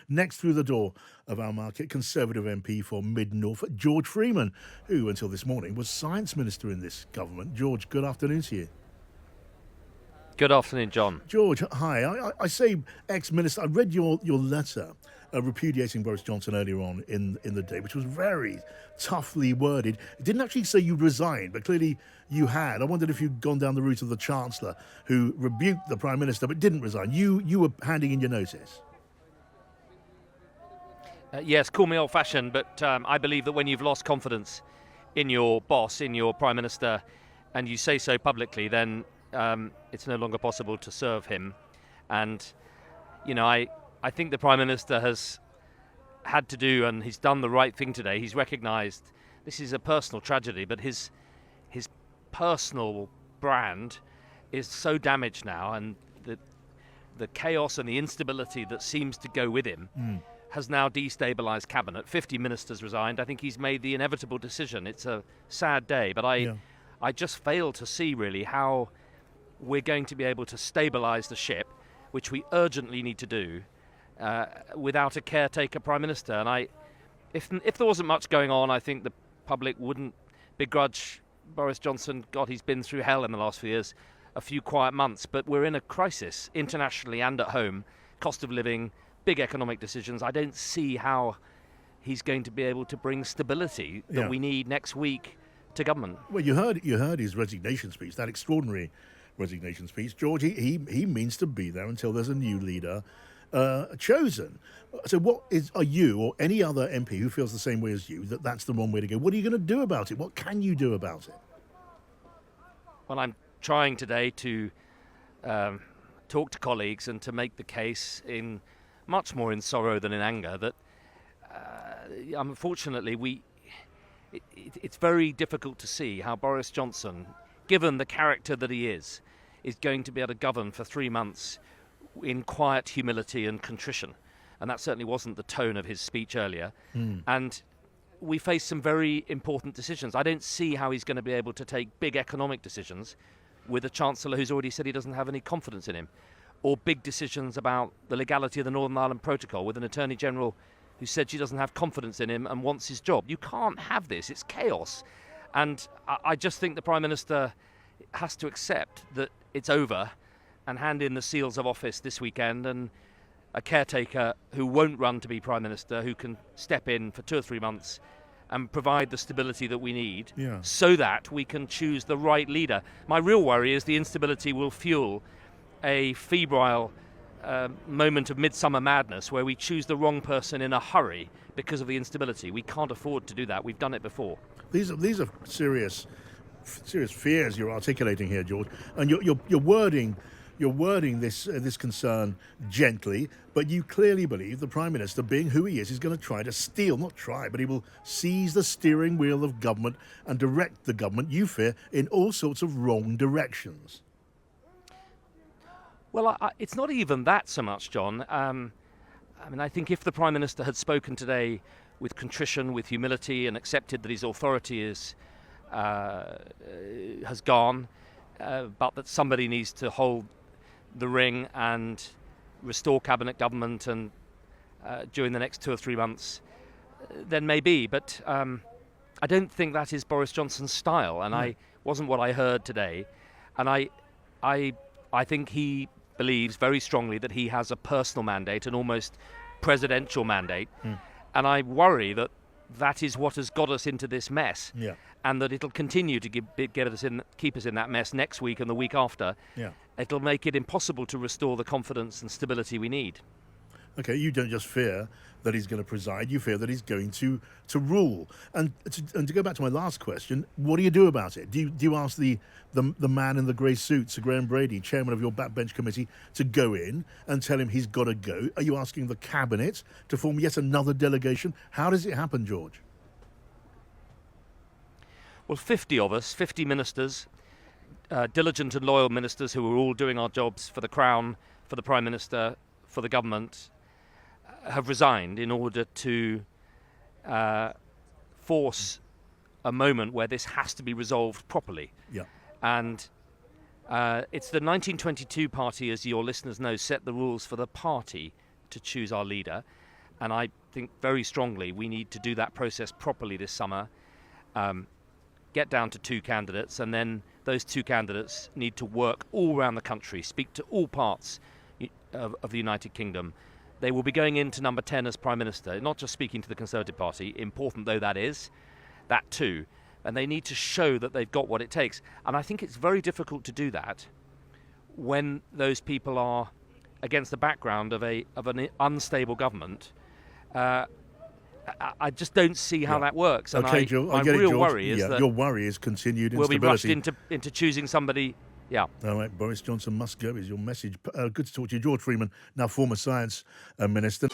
Next through the door of our market, Conservative MP for Mid-Norfolk, George Freeman, who until this morning was Science Minister in this government. George, good afternoon to you. Good afternoon, John. George, hi. I say ex-minister. I read your letter repudiating Boris Johnson earlier on in the day, which was very toughly worded. It didn't actually say you'd resigned, but clearly you had. I wondered if you'd gone down the route of the Chancellor, who rebuked the Prime Minister but didn't resign. You were handing in your notice. Yes, call me old-fashioned, but I believe that when you've lost confidence in your boss, in your Prime Minister, and you say so publicly, then it's no longer possible to serve him. And, I think the Prime Minister has had to do, and he's done the right thing today. He's recognised this is a personal tragedy, but his personal brand is so damaged now, and the chaos and the instability that seems to go with him has now destabilised cabinet. 50 ministers resigned. I think he's made the inevitable decision. It's a sad day, but I just fail to see really how we're going to be able to stabilise the ship, which we urgently need to do, without a caretaker Prime Minister. And if there wasn't much going on, I think the public wouldn't begrudge Boris Johnson. God, he's been through hell in the last few years, a few quiet months, but we're in a crisis internationally and at home. Cost of living, big economic decisions. I don't see how he's going to be able to bring stability that we need next week to government. Well, you heard his resignation speech, that extraordinary resignation speech. George, he means to be there until there's a new leader chosen. So are you or any other MP who feels the same way as you, that's the wrong way to go? What are you going to do about it? What can you do about it? Well, I'm trying today to talk to colleagues and to make the case in much more in sorrow than in anger that unfortunately it's very difficult to see how Boris Johnson, given the character that he is going to be able to govern for 3 months in quiet humility and contrition. And that certainly wasn't the tone of his speech earlier. And we face some very important decisions. I don't see how he's going to be able to take big economic decisions with a Chancellor who's already said he doesn't have any confidence in him, or big decisions about the legality of the Northern Ireland Protocol with an Attorney General who said she doesn't have confidence in him and wants his job. You can't have this. It's chaos. And I just think the Prime Minister has to accept that it's over and hand in the seals of office this weekend, and a caretaker who won't run to be Prime Minister, who can step in for 2 or 3 months and provide the stability that we need so that we can choose the right leader. My real worry is the instability will fuel a febrile moment of midsummer madness where we choose the wrong person in a hurry because of the instability. We can't afford to do that. We've done it before. These are serious fears you're articulating here, George, and you're wording this concern gently, but you clearly believe the Prime Minister, being who he is going to try to steal, not try, but he will seize the steering wheel of government and direct the government, you fear, in all sorts of wrong directions. Well, it's not even that so much, John. I think if the Prime Minister had spoken today with contrition, with humility, and accepted that his authority has gone, but that somebody needs to hold the ring and restore cabinet government and during the next 2 or 3 months, then maybe. But I don't think that is Boris Johnson's style, and I wasn't what I heard today. And I think he believes very strongly that he has a personal mandate, an almost presidential mandate, and I worry that is what has got us into this mess, and that it'll continue to keep us in that mess next week and the week after. It'll make it impossible to restore the confidence and stability we need. Okay, you don't just fear that he's going to preside, you fear that he's going to rule. And to go back to my last question, what do you do about it? Do you ask the man in the grey suit, Sir Graham Brady, chairman of your backbench committee, to go in and tell him he's got to go? Are you asking the cabinet to form yet another delegation? How does it happen, George? Well, 50 of us, 50 ministers, diligent and loyal ministers who are all doing our jobs for the Crown, for the Prime Minister, for the government, have resigned in order to force a moment where this has to be resolved properly. And it's the 1922 party, as your listeners know, set the rules for the party to choose our leader. And I think very strongly we need to do that process properly this summer, get down to 2 candidates, and then those 2 candidates need to work all around the country, speak to all parts of the United Kingdom. They will be going into number 10 as Prime Minister, not just speaking to the Conservative Party, important though that is, that too. And they need to show that they've got what it takes. And I think it's very difficult to do that when those people are against the background of an unstable government. I just don't see how that works. And okay, Joe, my I get real it, George. worry is that your worry is continued we'll be rushed instability. into choosing somebody. Yeah. All right, Boris Johnson must go is your message. Good to talk to you. George Freeman, now former Science Minister.